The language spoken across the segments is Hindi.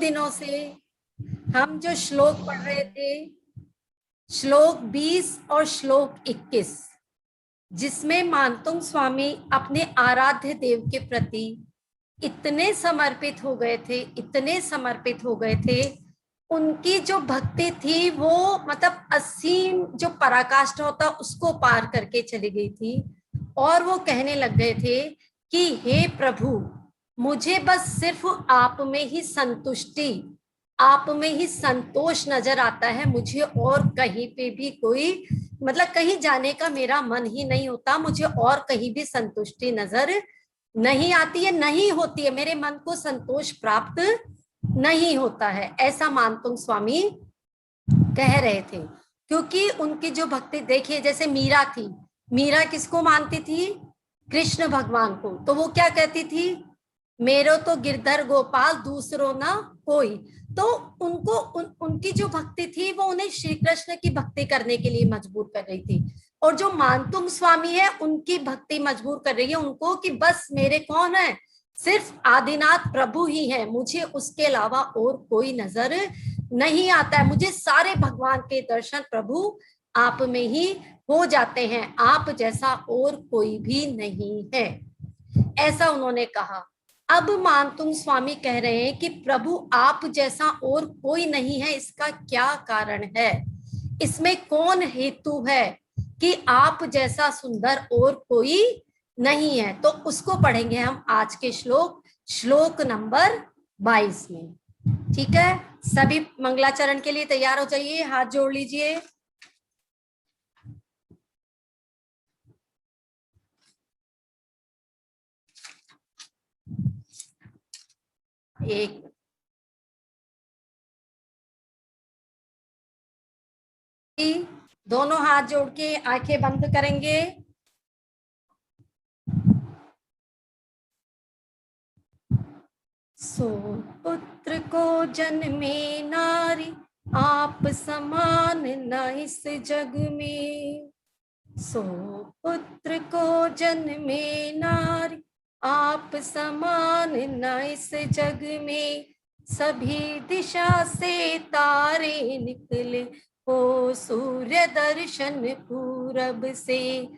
दिनों से हम जो श्लोक पढ़ रहे थे, श्लोक 20 और श्लोक 21, जिसमें मानतुंग स्वामी अपने आराध्य देव के प्रति इतने समर्पित हो गए थे, इतने समर्पित हो गए थे, उनकी जो भक्ति थी वो मतलब असीम जो पराकाष्ठा होता उसको पार करके चली गई थी। और वो कहने लग गए थे कि हे प्रभु, मुझे बस सिर्फ आप में ही संतुष्टि, आप में ही संतोष नजर आता है, मुझे और कहीं पे भी कोई मतलब कहीं जाने का मेरा मन ही नहीं होता, मुझे और कहीं भी संतुष्टि नजर नहीं आती है, नहीं होती है, मेरे मन को संतोष प्राप्त नहीं होता है, ऐसा मानतुंग स्वामी कह रहे थे। क्योंकि उनकी जो भक्ति देखिए, जैसे मीरा थी, मीरा किसको मानती थी? कृष्ण भगवान को। तो वो क्या कहती थी? मेरो तो गिरधर गोपाल दूसरो ना कोई। तो उनको उनकी जो भक्ति थी वो उन्हें श्री कृष्ण की भक्ति करने के लिए मजबूर कर रही थी। और जो मानतुंग स्वामी है उनकी भक्ति मजबूर कर रही है उनको कि बस मेरे कौन है? सिर्फ आदिनाथ प्रभु ही है, मुझे उसके अलावा और कोई नजर नहीं आता है, मुझे सारे भगवान के दर्शन प्रभु आप में ही हो जाते हैं, आप जैसा और कोई भी नहीं है, ऐसा उन्होंने कहा। अब मानतुंग स्वामी कह रहे हैं कि प्रभु आप जैसा और कोई नहीं है, इसका क्या कारण है? इसमें कौन हेतु है कि आप जैसा सुंदर और कोई नहीं है? तो उसको पढ़ेंगे हम आज के श्लोक नंबर 22 में। ठीक है, सभी मंगलाचरण के लिए तैयार हो जाइए, हाथ जोड़ लीजिए। एक दोनों हाथ जोड़ के आंखें बंद करेंगे। सो पुत्र को जन्मे नारी, आप समान न इस जग में। सो पुत्र को जन्मे नारी, आप समान न इस जग में। सभी दिशा से तारे निकले, हो सूर्य दर्शन पूरब से।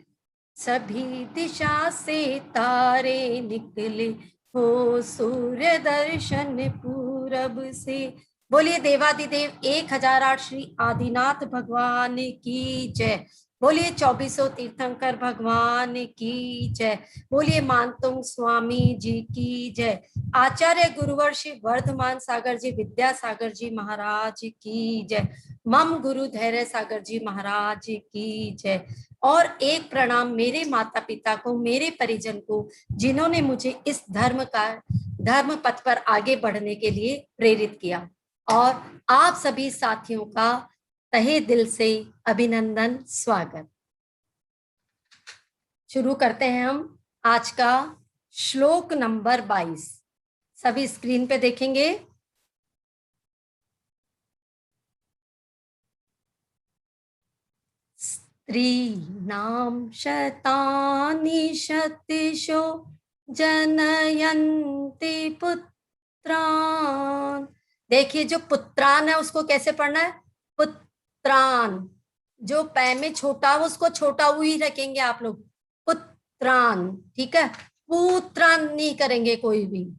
सभी दिशा से तारे निकले, हो सूर्य दर्शन पूरब से। बोलिए देवादिदेव 1008 श्री आदिनाथ भगवान की जय। बोलिए 2400 तीर्थंकर भगवान की जय। बोलिए मानतुंग स्वामी जी की जय। आचार्य गुरुवर श्री वर्धमान सागर जी विद्यासागर जी महाराज की जय। मम गुरु धैर्य सागर जी महाराज की जय। और एक प्रणाम मेरे माता पिता को, मेरे परिजन को, जिन्होंने मुझे इस धर्म पथ पर आगे बढ़ने के लिए प्रेरित किया। और आप सभी साथियों का तहे दिल से अभिनंदन, स्वागत। शुरू करते हैं हम आज का श्लोक नंबर 22। सभी स्क्रीन पे देखेंगे। स्त्रीणां शतानि शतशो जनयन्ति पुत्रान्। देखिए जो पुत्रान है उसको कैसे पढ़ना है? पुत्रान। जो पै में छोटा वो उसको छोटा ऊ ही रखेंगे आप लोग, पुत्रान। ठीक है, पुत्रान नहीं करेंगे कोई भी।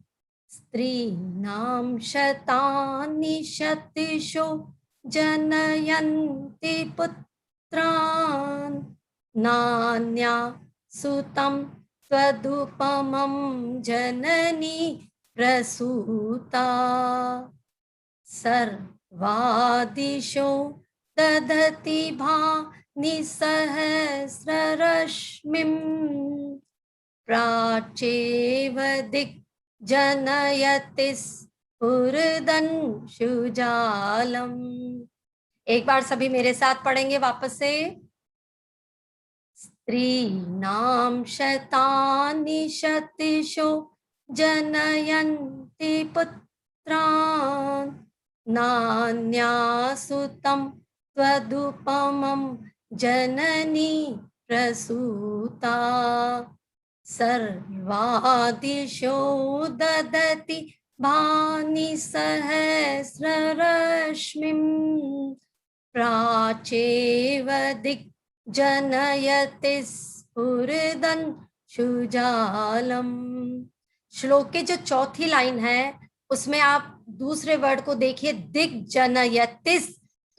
स्त्रीणां शतानि शतशो जनयन्ति पुत्रान्, नान्या सुतं त्वदुपमं जननी प्रसूता। सर्वादिशो दधति भानि सहस्ररश्मिं, प्राचेव दिग्जनयति स्फुरदंशुजालम्। एक बार सभी मेरे साथ पढ़ेंगे वापस से। स्त्रीणां शतानि शतशो जनयन्ति पुत्रान्, नान्या सुतं त्वदुपमं जननी प्रसूता। सर्वादिशो ददति भानि सहस्ररश्मिं प्राचेव दिग्जनयति स्फुरदंशुजालम्। श्लोक के जो चौथी लाइन है उसमें आप दूसरे वर्ड को देखिए, दिग्जनयतिस।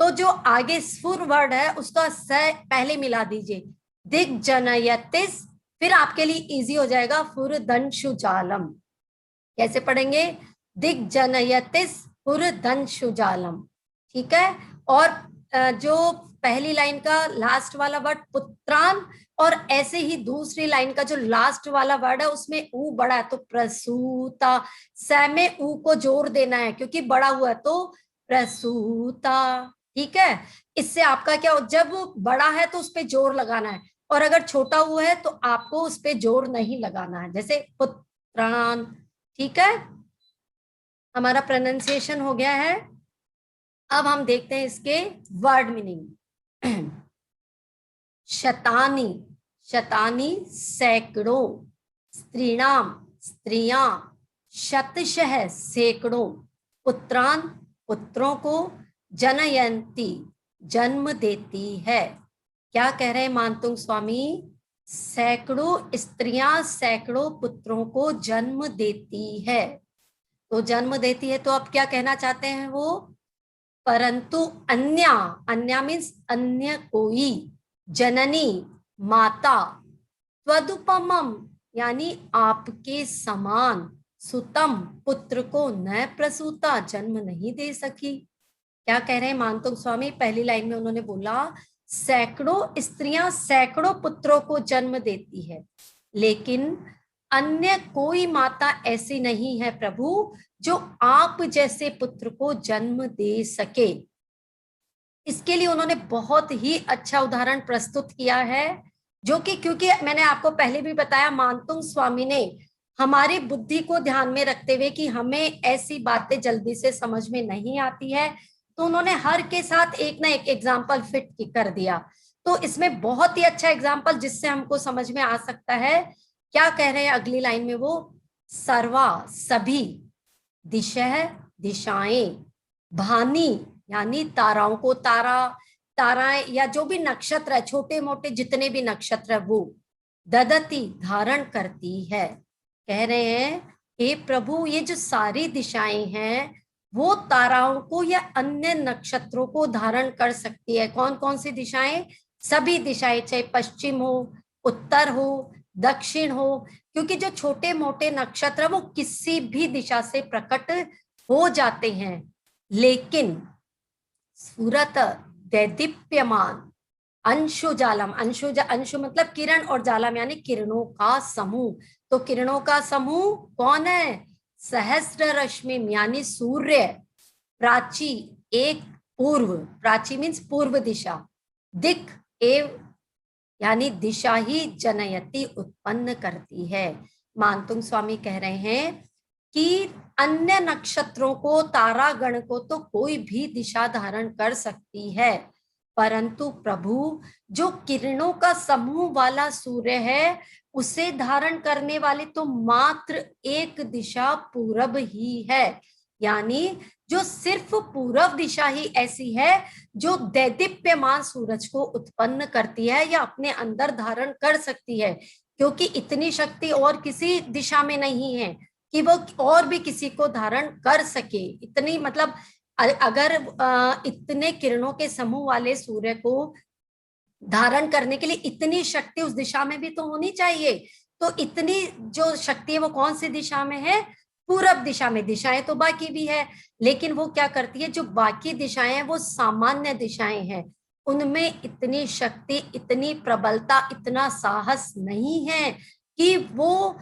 तो जो आगे स्फुर वर्ड है उसका स पहले मिला दीजिए, दिग्जनयतिस, फिर आपके लिए इजी हो जाएगा फुरदंशुजालम। कैसे पढ़ेंगे? दिग्जनयतिस फुरदंशुजालम। ठीक है। और जो पहली लाइन का लास्ट वाला वर्ड पुत्रान, और ऐसे ही दूसरी लाइन का जो लास्ट वाला वर्ड है उसमें ऊ बड़ा है तो प्रसूता, स में ऊ को जोर देना है क्योंकि बड़ा हुआ है तो प्रसूता। ठीक है। इससे आपका क्या, जब बड़ा है तो उस पर जोर लगाना है, और अगर छोटा हुआ है तो आपको उस पर जोर नहीं लगाना है, जैसे पुत्रान। ठीक है, हमारा प्रोनाउंसिएशन हो गया है। अब हम देखते हैं इसके वर्ड मीनिंग। शतानी, शतानी सैकड़ों, स्त्रीणाम स्त्रियां, शतशः सैकड़ों, पुत्रान पुत्रों को, जनयंती जन्म देती है। क्या कह रहे हैं मानतुंग स्वामी? सैकड़ों स्त्रियां सैकड़ों पुत्रों को जन्म देती है। तो जन्म देती है तो अब क्या कहना चाहते हैं वो? परंतु अन्या, अन्या मीन्स अन्य कोई, जननी माता, त्वदुपमम यानी आपके समान, सुतम पुत्र को न प्रसूता जन्म नहीं दे सकी। क्या कह रहे हैं मानतुंग स्वामी? पहली लाइन में उन्होंने बोला सैकड़ों स्त्रियां सैकड़ों पुत्रों को जन्म देती है, लेकिन अन्य कोई माता ऐसी नहीं है प्रभु जो आप जैसे पुत्र को जन्म दे सके। इसके लिए उन्होंने बहुत ही अच्छा उदाहरण प्रस्तुत किया है, जो कि क्योंकि मैंने आपको पहले भी बताया, मानतुंग स्वामी ने हमारी बुद्धि को ध्यान में रखते हुए कि हमें ऐसी बातें जल्दी से समझ में नहीं आती है, तो उन्होंने हर के साथ एक ना एक एग्जाम्पल फिट कर दिया। तो इसमें बहुत ही अच्छा एग्जाम्पल जिससे हमको समझ में आ सकता है। क्या कह रहे हैं अगली लाइन में वो? सर्वा सभी, दिशा दिशाएं, भानी यानी ताराओं को, ताराएं या जो भी नक्षत्र है, छोटे मोटे जितने भी नक्षत्र है वो, ददती धारण करती है। कह रहे हैं हे प्रभु ये जो सारी दिशाएं हैं वो ताराओं को या अन्य नक्षत्रों को धारण कर सकती है। कौन कौन सी दिशाएं? सभी दिशाएं, चाहे पश्चिम हो, उत्तर हो, दक्षिण हो, क्योंकि जो छोटे मोटे नक्षत्र वो किसी भी दिशा से प्रकट हो जाते हैं। लेकिन स्फुरत दैदीप्यमान अंशु जालम, अंशु मतलब किरण, और जालम यानी किरणों का समूह। तो किरणों का समूह कौन है? सहस्र रश्मि यानी सूर्य, प्राची एक पूर्व, प्राची मीन्स पूर्व दिशा, दिक एव यानी दिशा ही जनयति उत्पन्न करती है। मानतुंग स्वामी कह रहे हैं कि अन्य नक्षत्रों को, तारागण को तो कोई भी दिशा धारण कर सकती है, परंतु प्रभु जो किरणों का समूह वाला सूर्य है उसे धारण करने वाली तो मात्र एक दिशा पूरब ही है। यानी जो सिर्फ पूरब दिशा ही ऐसी है जो दैदीप्यमान सूरज को उत्पन्न करती है या अपने अंदर धारण कर सकती है, क्योंकि इतनी शक्ति और किसी दिशा में नहीं है कि वो और भी किसी को धारण कर सके। इतनी मतलब अगर इतने किरणों के समूह वाले सूर्य को धारण करने के लिए इतनी शक्ति उस दिशा में भी तो होनी चाहिए। तो इतनी जो शक्ति है वो कौन सी दिशा में है? पूरब दिशा में। दिशाएं तो बाकी भी है, लेकिन वो क्या करती है, जो बाकी दिशाएं हैं वो सामान्य दिशाएं हैं, उनमें इतनी शक्ति, इतनी प्रबलता, इतना साहस नहीं है कि वो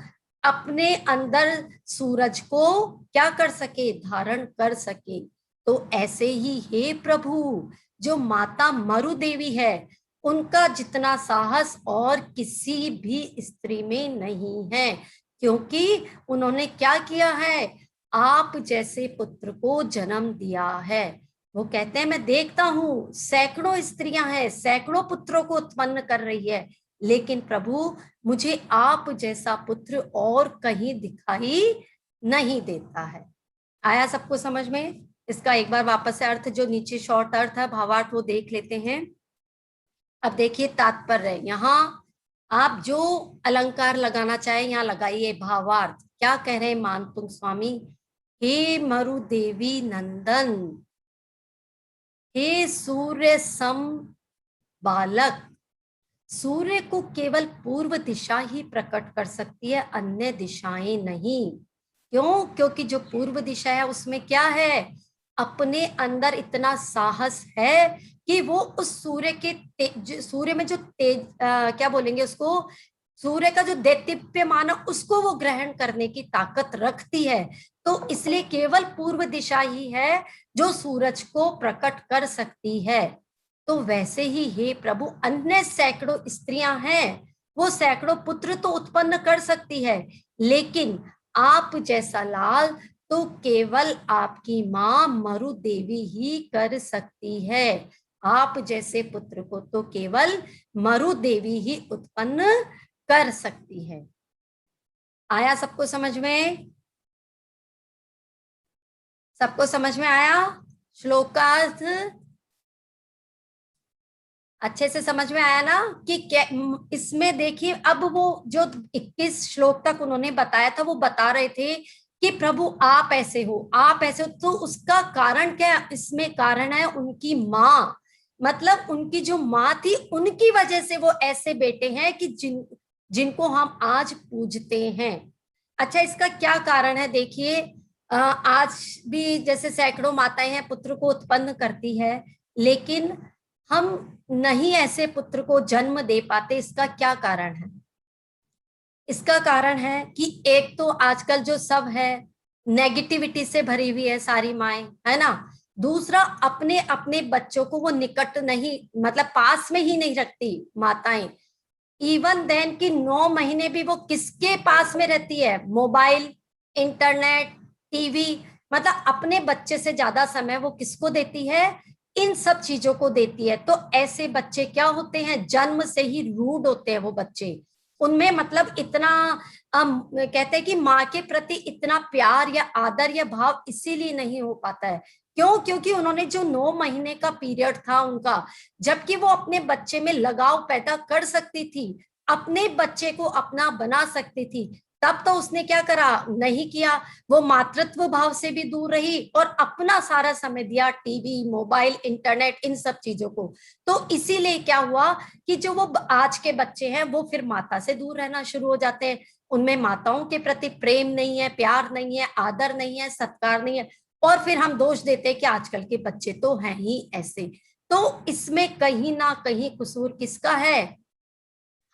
अपने अंदर सूरज को क्या कर सके, धारण कर सके। तो ऐसे ही हे प्रभु जो माता मरु देवी है उनका जितना साहस और किसी भी स्त्री में नहीं है, क्योंकि उन्होंने क्या किया है, आप जैसे पुत्र को जन्म दिया है। वो कहते हैं मैं देखता हूं सैकड़ों स्त्रियां हैं, सैकड़ों पुत्रों को उत्पन्न कर रही है, लेकिन प्रभु मुझे आप जैसा पुत्र और कहीं दिखाई नहीं देता है। आया सबको समझ में? इसका एक बार वापस से अर्थ, जो नीचे शॉर्ट अर्थ है, भावार्थ, वो देख लेते हैं। अब देखिए तात्पर्य, यहाँ आप जो अलंकार लगाना चाहे यहाँ लगाइए। भावार्थ क्या कह रहे हैं मानतुंग स्वामी? हे मरुदेवी नंदन, हे सूर्य सम बालक, सूर्य को केवल पूर्व दिशा ही प्रकट कर सकती है, अन्य दिशाएं नहीं। क्यों? क्योंकि जो पूर्व दिशा है उसमें क्या है? अपने अंदर इतना साहस है कि वो उस सूर्य के सूर्य में जो तेज, क्या बोलेंगे उसको, सूर्य का जो देदीप्यमान है उसको वो ग्रहण करने की ताकत रखती है। तो इसलिए केवल पूर्व दिशा ही है जो सूरज को प्रकट कर सकती है। तो वैसे ही हे प्रभु, अन्य सैकड़ों स्त्रियां हैं, वो सैकड़ों पुत्र तो उत्पन्न कर सकती है, लेकिन आप जैसा लाल तो केवल आपकी मां मरु देवी ही कर सकती है। आप जैसे पुत्र को तो केवल मरु देवी ही उत्पन्न कर सकती है। आया सबको समझ में? सबको समझ में आया श्लोकार्थ? अच्छे से समझ में आया ना? कि इसमें देखिए, अब वो जो 21 श्लोक तक उन्होंने बताया था, वो बता रहे थे कि प्रभु आप ऐसे हो, आप ऐसे हो। तो उसका कारण क्या? इसमें कारण है उनकी माँ, मतलब उनकी जो माँ थी उनकी वजह से वो ऐसे बेटे हैं कि जिनको हम आज पूजते हैं। अच्छा, इसका क्या कारण है? देखिए, आज भी जैसे सैकड़ों माताएं हैं पुत्र को उत्पन्न करती है, लेकिन हम नहीं ऐसे पुत्र को जन्म दे पाते। इसका क्या कारण है? इसका कारण है कि एक तो आजकल जो सब है नेगेटिविटी से भरी हुई है सारी माएं, है ना। दूसरा, अपने अपने बच्चों को वो निकट नहीं, मतलब पास में ही नहीं रखती माताएं। इवन देन कि 9 महीने भी वो किसके पास में रहती है? मोबाइल, इंटरनेट, टीवी, मतलब अपने बच्चे से ज्यादा समय वो किसको देती है? इन सब चीजों को देती है। तो ऐसे बच्चे क्या होते हैं? जन्म से ही रूड होते हैं वो बच्चे। उनमें मतलब इतना कहते हैं कि माँ के प्रति इतना प्यार या आदर या भाव इसीलिए नहीं हो पाता है। क्यों? क्योंकि उन्होंने जो 9 महीने का पीरियड था उनका, जबकि वो अपने बच्चे में लगाव पैदा कर सकती थी, अपने बच्चे को अपना बना सकती थी, तब तो उसने क्या करा? नहीं किया। वो मातृत्व भाव से भी दूर रही और अपना सारा समय दिया टीवी, मोबाइल, इंटरनेट, इन सब चीजों को। तो इसीलिए क्या हुआ कि जो वो आज के बच्चे हैं वो फिर माता से दूर रहना शुरू हो जाते हैं। उनमें माताओं के प्रति प्रेम नहीं है, प्यार नहीं है, आदर नहीं है, सत्कार नहीं है। और फिर हम दोष देते हैं कि आजकल के बच्चे तो हैं ही ऐसे। तो इसमें कहीं ना कहीं कसूर किसका है?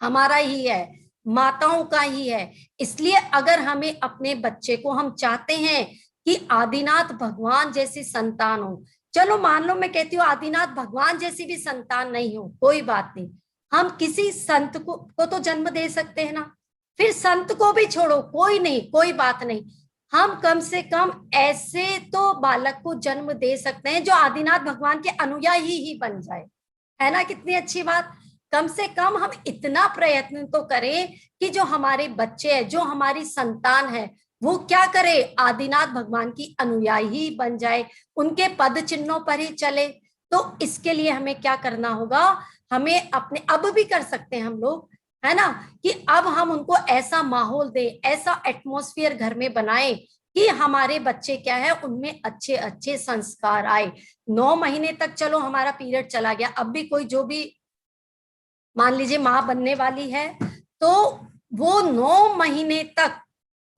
हमारा ही है, माताओं का ही है। इसलिए अगर हमें अपने बच्चे को, हम चाहते हैं कि आदिनाथ भगवान जैसी संतान हो, चलो मान लो मैं कहती हूँ आदिनाथ भगवान जैसी भी संतान नहीं हो, कोई बात नहीं, हम किसी संत को तो जन्म दे सकते हैं ना। फिर संत को भी छोड़ो, कोई नहीं, कोई बात नहीं, हम कम से कम ऐसे तो बालक को जन्म दे सकते हैं जो आदिनाथ भगवान के अनुयायी ही बन जाए। है ना? कितनी अच्छी बात। कम से कम हम इतना प्रयत्न तो करें कि जो हमारे बच्चे हैं, जो हमारी संतान है, वो क्या करे? आदिनाथ भगवान की अनुयायी बन जाए, उनके पद चिन्हों पर ही चले। तो इसके लिए हमें क्या करना होगा? हमें अपने, अब भी कर सकते हैं हम लोग, है ना, कि अब हम उनको ऐसा माहौल दें, ऐसा एटमॉस्फेयर घर में बनाएं कि हमारे बच्चे क्या है, उनमें अच्छे अच्छे संस्कार आए। 9 महीने तक चलो हमारा पीरियड चला गया, अब भी कोई जो भी मान लीजिए माँ बनने वाली है, तो वो 9 महीने तक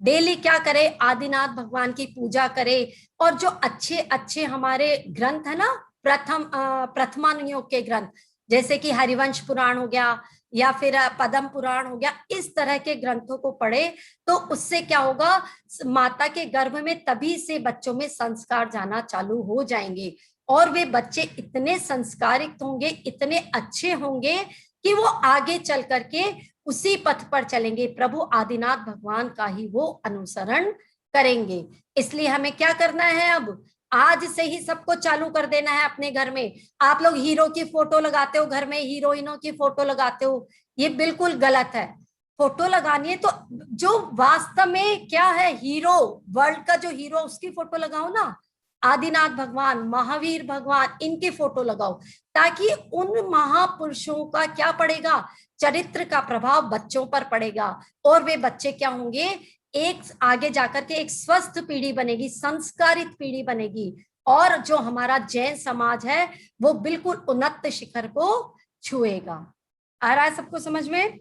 डेली क्या करे? आदिनाथ भगवान की पूजा करे। और जो अच्छे अच्छे हमारे ग्रंथ है ना, प्रथमानुयोग के ग्रंथ, जैसे कि हरिवंश पुराण हो गया या फिर पद्म पुराण हो गया, इस तरह के ग्रंथों को पढ़े तो उससे क्या होगा? माता के गर्भ में तभी से बच्चों में संस्कार जाना चालू हो जाएंगे, और वे बच्चे इतने संस्कारित होंगे, इतने अच्छे होंगे कि वो आगे चल करके उसी पथ पर चलेंगे, प्रभु आदिनाथ भगवान का ही वो अनुसरण करेंगे। इसलिए हमें क्या करना है? अब आज से ही सबको चालू कर देना है अपने घर में। आप लोग हीरो की फोटो लगाते हो घर में, हीरोइनों की फोटो लगाते हो, ये बिल्कुल गलत है। फोटो लगानी है तो जो वास्तव में क्या है, हीरो, वर्ल्ड का जो हीरो, उसकी फोटो लगाओ ना। आदिनाथ भगवान, महावीर भगवान, इनके फोटो लगाओ, ताकि उन महापुरुषों का क्या पड़ेगा, चरित्र का प्रभाव बच्चों पर पड़ेगा, और वे बच्चे क्या होंगे, एक आगे जाकर के एक स्वस्थ पीढ़ी बनेगी, संस्कारित पीढ़ी बनेगी, और जो हमारा जैन समाज है वो बिल्कुल उन्नत शिखर को छुएगा। आ रहा है सबको समझ में?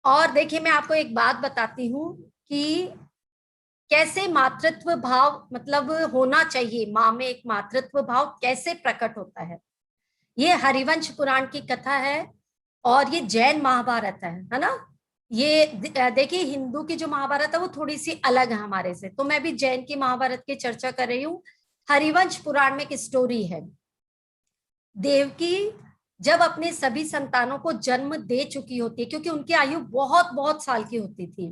और देखिए मैं आपको एक बात बताती हूँ कि कैसे मातृत्व भाव मतलब होना चाहिए, माँ में एक मातृत्व भाव कैसे प्रकट होता है। ये हरिवंश पुराण की कथा है और ये जैन महाभारत है ना। ये देखिए हिंदू की जो महाभारत है वो थोड़ी सी अलग है हमारे से, तो मैं भी जैन की महाभारत की चर्चा कर रही हूँ। हरिवंश पुराण में एक स्टोरी है। देवकी जब अपने सभी संतानों को जन्म दे चुकी होती है, क्योंकि उनकी आयु बहुत बहुत साल की होती थी,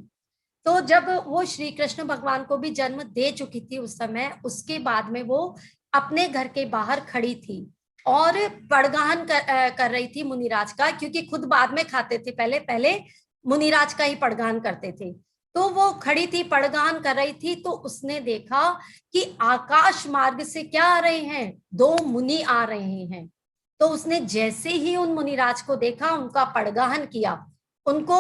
तो जब वो श्री कृष्ण भगवान को भी जन्म दे चुकी थी उस समय, उसके बाद में वो अपने घर के बाहर खड़ी थी और पड़गाहन कर रही थी मुनिराज का, क्योंकि खुद बाद में खाते थे, पहले पहले मुनिराज का ही पड़गाहन करते थे। तो वो खड़ी थी, पड़गाहन कर रही थी, तो उसने देखा कि आकाश मार्ग से क्या आ रहे हैं, दो मुनि आ रहे हैं। तो उसने जैसे ही उन मुनिराज को देखा, उनका पड़गाहन किया, उनको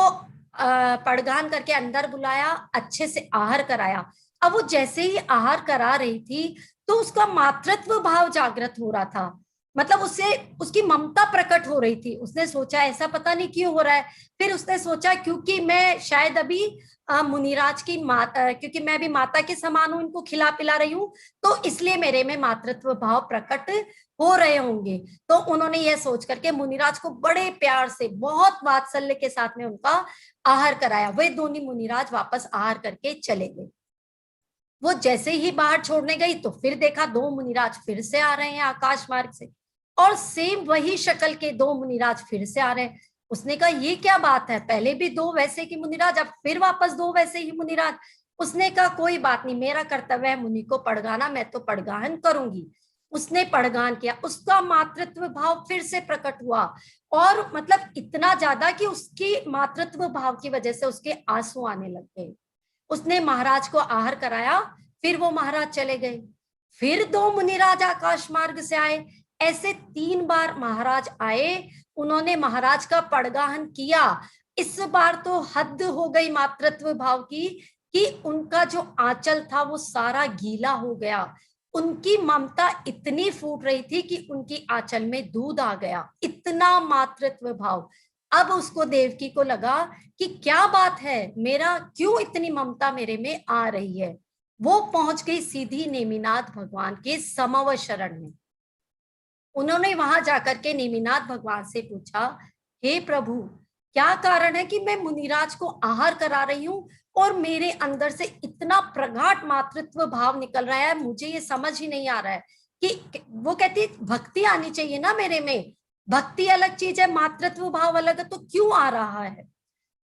पड़गाहन करके अंदर बुलाया, अच्छे से आहार कराया। अब वो जैसे ही आहार करा रही थी तो उसका मातृत्व भाव जागृत हो रहा था, मतलब उससे उसकी ममता प्रकट हो रही थी। उसने सोचा ऐसा पता नहीं क्यों हो रहा है। फिर उसने सोचा क्योंकि मैं शायद अभी मुनिराज की माता, क्योंकि मैं भी माता के समान हूं, इनको खिला पिला रही हूँ, तो इसलिए मेरे में मातृत्व भाव प्रकट हो रहे होंगे। तो उन्होंने यह सोच करके मुनिराज को बड़े प्यार से, बहुत वात्सल्य के साथ में उनका आहार कराया। वे दोनों मुनिराज वापस आहार करके चले गए। वो जैसे ही बाहर छोड़ने गई तो फिर देखा दो मुनिराज फिर से आ रहे हैं आकाश मार्ग से, और सेम वही शक्ल के दो मुनिराज फिर से आ रहे हैं। उसने कहा ये क्या बात है, पहले भी दो वैसे की मुनिराज, अब फिर वापस दो वैसे ही मुनिराज। उसने कहा कोई बात नहीं, मेरा कर्तव्य है मुनि को पड़गाना, मैं तो पड़गाहन करूंगी। उसने पड़गान किया, उसका मातृत्व भाव फिर से प्रकट हुआ, और मतलब इतना ज्यादा कि उसकी मातृत्व भाव की वजह से उसके आंसू आने लग गए। उसने महाराज को आहार कराया, फिर वो महाराज चले गए। फिर दो मुनिराज आकाश मार्ग से आए, ऐसे 3 बार महाराज आए। उन्होंने महाराज का पड़गाहन किया। इस बार तो हद हो गई मातृत्व भाव की, कि उनका जो आंचल था वो सारा गीला हो गया। उनकी ममता इतनी फूट रही थी कि उनकी आंचल में दूध आ गया, इतना मातृत्व भाव। अब उसको देवकी को लगा कि क्या बात है, मेरा क्यों इतनी ममता मेरे में आ रही है। वो पहुंच गई सीधी नेमिनाथ भगवान के समव शरण में। उन्होंने वहां जाकर के नेमिनाथ भगवान से पूछा, हे प्रभु, क्या कारण है कि मैं मुनिराज को आहार करा रही हूँ और मेरे अंदर से इतना प्रगाढ़ मातृत्व भाव निकल रहा है, मुझे ये समझ ही नहीं आ रहा है। कि वो कहती भक्ति आनी चाहिए ना मेरे में, भक्ति अलग चीज है, मातृत्व भाव अलग है, तो क्यों आ रहा है।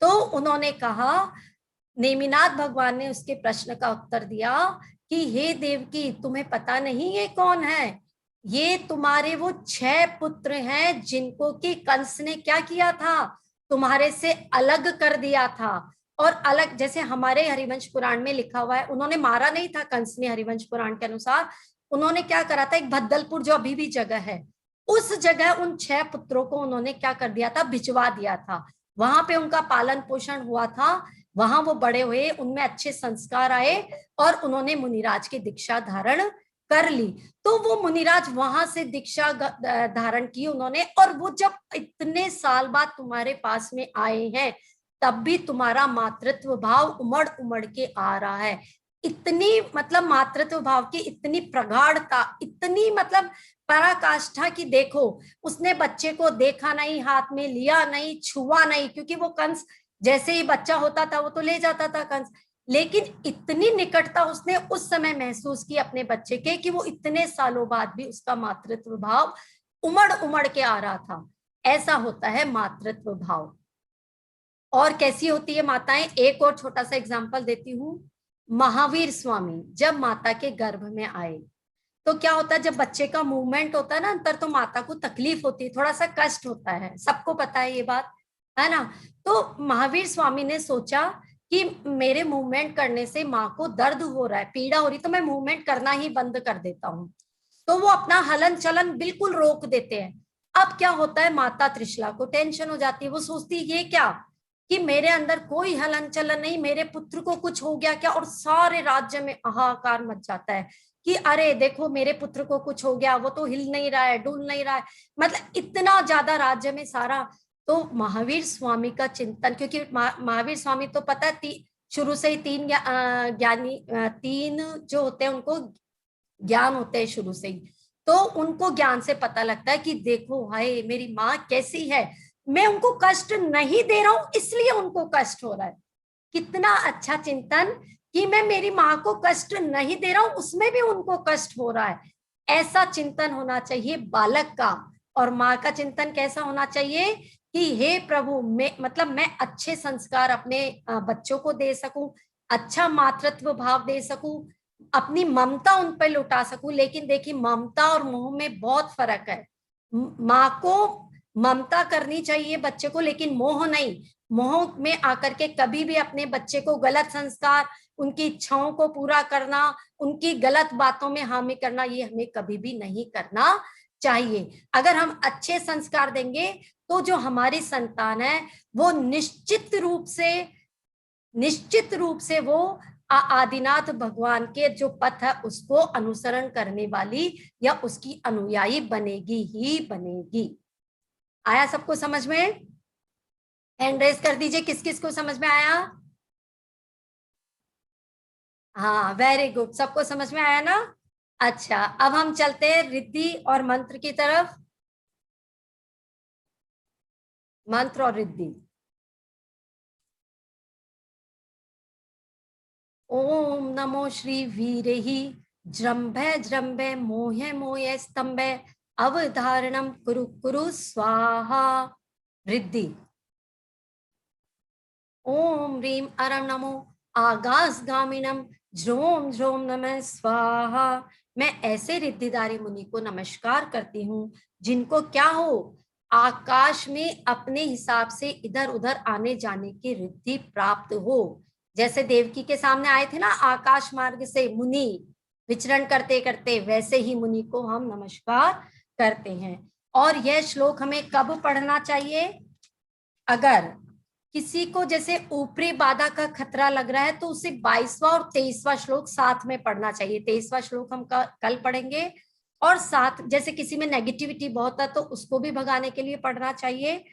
तो उन्होंने कहा, नेमिनाथ भगवान ने उसके प्रश्न का उत्तर दिया कि हे देवकी, तुम्हें पता नहीं ये कौन है, ये तुम्हारे वो 6 पुत्र हैं जिनको कि कंस ने क्या किया था, तुम्हारे से अलग कर दिया था। और अलग, जैसे हमारे हरिवंश पुराण में लिखा हुआ है, उन्होंने मारा नहीं था कंस ने, हरिवंश पुराण के अनुसार उन्होंने क्या करा था, एक भद्दलपुर जो अभी भी जगह है, उस जगह उन 6 पुत्रों को उन्होंने क्या कर दिया था, भिजवा दिया था। वहां पे उनका पालन पोषण हुआ था, वहां वो बड़े हुए, उनमें अच्छे संस्कार आए और उन्होंने मुनिराज की दीक्षा धारण कर ली। तो वो मुनिराज वहां से दीक्षा धारण की उन्होंने, और वो जब इतने साल बाद तुम्हारे पास में आए हैं, तब भी तुम्हारा मातृत्व भाव उमड़ उमड़ के आ रहा है। इतनी मतलब मातृत्व भाव की इतनी प्रगाढ़ता, इतनी मतलब पराकाष्ठा की देखो, उसने बच्चे को देखा नहीं, हाथ में लिया नहीं, छुआ नहीं, क्योंकि वो कंस जैसे ही बच्चा होता था वो तो ले जाता था कंस, लेकिन इतनी निकटता उसने उस समय महसूस की अपने बच्चे के, कि वो इतने सालों बाद भी उसका मातृत्व भाव उमड़ उमड़ के आ रहा था। ऐसा होता है मातृत्व भाव। और कैसी होती है माताएं, एक और छोटा सा एग्जांपल देती हूँ। महावीर स्वामी जब माता के गर्भ में आए, तो क्या होता है, जब बच्चे का मूवमेंट होता है ना अंतर, तो माता को तकलीफ होती है, थोड़ा सा कष्ट होता है, सबको पता है ये बात, है ना। तो महावीर स्वामी ने सोचा कि मेरे मूवमेंट करने से माँ को दर्द हो रहा है, पीड़ा हो रही, तो मैं मूवमेंट करना ही बंद कर देता हूँ। तो वो अपना हलन चलन बिल्कुल रोक देते हैं। अब क्या होता है, माता त्रिशला को टेंशन हो जाती है, वो सोचती है ये क्या कि मेरे अंदर कोई हलन चलन नहीं, मेरे पुत्र को कुछ हो गया क्या। और सारे राज्य में हाहाकार मच जाता है कि अरे देखो मेरे पुत्र को कुछ हो गया, वो तो हिल नहीं रहा है, डुल नहीं रहा है, मतलब इतना ज्यादा राज्य में सारा। तो महावीर स्वामी का चिंतन, क्योंकि महावीर स्वामी तो पता है शुरू से ही तीन ज्ञानी, तीन जो होते हैं उनको ज्ञान होते हैं शुरू से ही। तो उनको ज्ञान से पता लगता है कि देखो हाय मेरी माँ कैसी है, मैं उनको कष्ट नहीं दे रहा हूं इसलिए उनको कष्ट हो रहा है। कितना अच्छा चिंतन कि मैं मेरी माँ को कष्ट नहीं दे रहा हूं, उसमें भी उनको कष्ट हो रहा है। ऐसा चिंतन होना चाहिए बालक का। और माँ का चिंतन कैसा होना चाहिए कि हे प्रभु, मैं अच्छे संस्कार अपने बच्चों को दे सकूं, अच्छा मातृत्व भाव दे सकूं, अपनी ममता उन पर लुटा सकूं। लेकिन देखिए ममता और मोह में बहुत फर्क है। माँ को ममता करनी चाहिए बच्चे को, लेकिन मोह नहीं। मोह में आकर के कभी भी अपने बच्चे को गलत संस्कार, उनकी इच्छाओं को पूरा करना, उनकी गलत बातों में हामी करना, ये हमें कभी भी नहीं करना चाहिए। अगर हम अच्छे संस्कार देंगे तो जो हमारी संतान है वो निश्चित रूप से वो आदिनाथ भगवान के जो पथ है उसको अनुसरण करने वाली या उसकी अनुयायी बनेगी ही बनेगी। आया सबको समझ में? हैंड रेज कर दीजिए किस किस को समझ में आया। हाँ वेरी गुड, सबको समझ में आया ना। अच्छा, अब हम चलते हैं रिद्धि और मंत्र की तरफ। मंत्र और रिद्धि। ओम नमो श्री वीरेहि जृंभे जृंभे मोहे मोहे स्तंभे अवधारणम कुरु कुरु स्वाहा। रिद्धि। ओम रीम अरम नमो आगास गामिनम ज्रोम ज्रोम नमः स्वाहा। मैं ऐसे रिद्धिधारी मुनि को नमस्कार करती हूँ जिनको क्या हो, आकाश में अपने हिसाब से इधर उधर आने जाने की रिद्धि प्राप्त हो। जैसे देवकी के सामने आए थे ना आकाश मार्ग से मुनि विचरण करते करते, वैसे ही मुनि को हम नमस्कार करते हैं। और यह श्लोक हमें कब पढ़ना चाहिए? अगर किसी को जैसे ऊपरी बाधा का खतरा लग रहा है तो उसे 22वां और 23वां श्लोक साथ में पढ़ना चाहिए। 23वां श्लोक हम कल पढ़ेंगे। और साथ जैसे किसी में नेगेटिविटी बहुत है तो उसको भी भगाने के लिए पढ़ना चाहिए।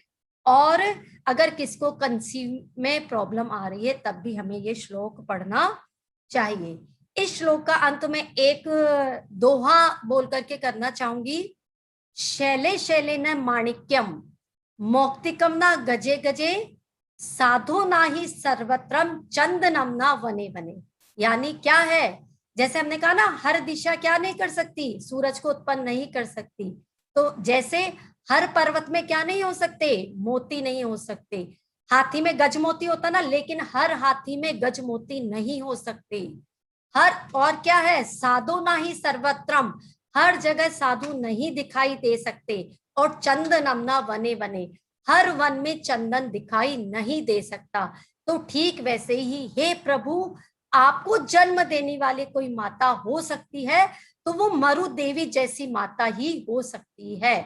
और अगर किसको कंसीव में प्रॉब्लम आ रही है तब भी हमें ये श्लोक पढ़ना चाहिए। इस श्लोक का अंत में एक दोहा बोल करके करना चाहूंगी। शैले शैले न माणिक्यम मौक्तिकम ना गजे गजे साधो ना ही सर्वत्रम चंदनम ना वने वने। यानी क्या है, जैसे हमने कहा ना हर दिशा क्या नहीं कर सकती, सूरज को उत्पन्न नहीं कर सकती। तो जैसे हर पर्वत में क्या नहीं हो सकते, मोती नहीं हो सकते। हाथी में गज मोती होता ना, लेकिन हर हाथी में गज मोती नहीं हो सकते। हर और क्या है, साधो ना ही सर्वत्रम, हर जगह साधु नहीं दिखाई दे सकते। और चंदनम ना वने वने, हर वन में चंदन दिखाई नहीं दे सकता। तो ठीक वैसे ही हे प्रभु, आपको जन्म देने वाले कोई माता हो सकती है तो वो मरु देवी जैसी माता ही हो सकती है।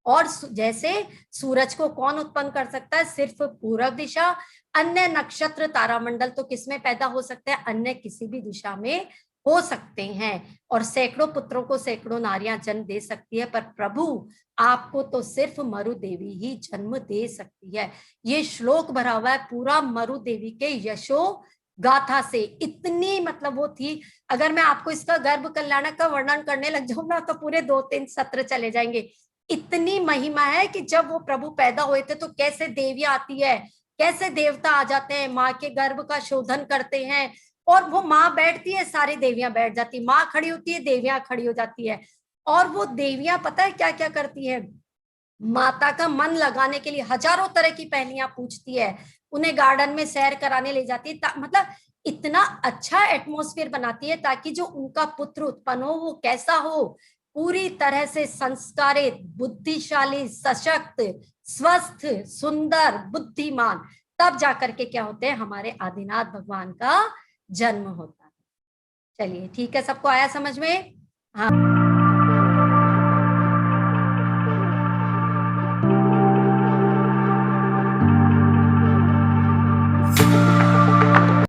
और जैसे सूरज को कौन उत्पन्न कर सकता है, सिर्फ पूर्व दिशा। अन्य नक्षत्र तारामंडल तो किसमें पैदा हो सकते हैं, अन्य किसी भी दिशा में हो सकते हैं। और सैकड़ों पुत्रों को सैकड़ों नारियां जन्म दे सकती है, पर प्रभु आपको तो सिर्फ मरु देवी ही जन्म दे सकती है। ये श्लोक भरा हुआ है पूरा मरु देवी के यशो गाथा से। इतनी मतलब वो थी, अगर मैं आपको इसका गर्भ कल्याण का वर्णन करने लग जाऊं ना तो पूरे 2-3 सत्र चले जाएंगे। इतनी महिमा है कि जब वो प्रभु पैदा हुए थे तो कैसे देवियां आती है, कैसे देवता आ जाते हैं, माँ के गर्भ का शोधन करते हैं। और वो माँ बैठती है, सारी देवियां बैठ जाती, माँ खड़ी होती है, देवियां खड़ी हो जाती है। और वो देवियां पता है क्या क्या करती है, माता का मन लगाने के लिए हजारों तरह की पहेलियां पूछती है, उन्हें गार्डन में सैर कराने ले जाती है। मतलब इतना अच्छा एटमॉस्फेयर बनाती है ताकि जो उनका पुत्र उत्पन्न हो वो कैसा हो, पूरी तरह से संस्कारित, बुद्धिशाली, सशक्त, स्वस्थ, सुंदर, बुद्धिमान, तब जाकर के क्या होते हैं, हमारे आदिनाथ भगवान का जन्म होता है। चलिए ठीक है, सबको आया समझ में? हाँ।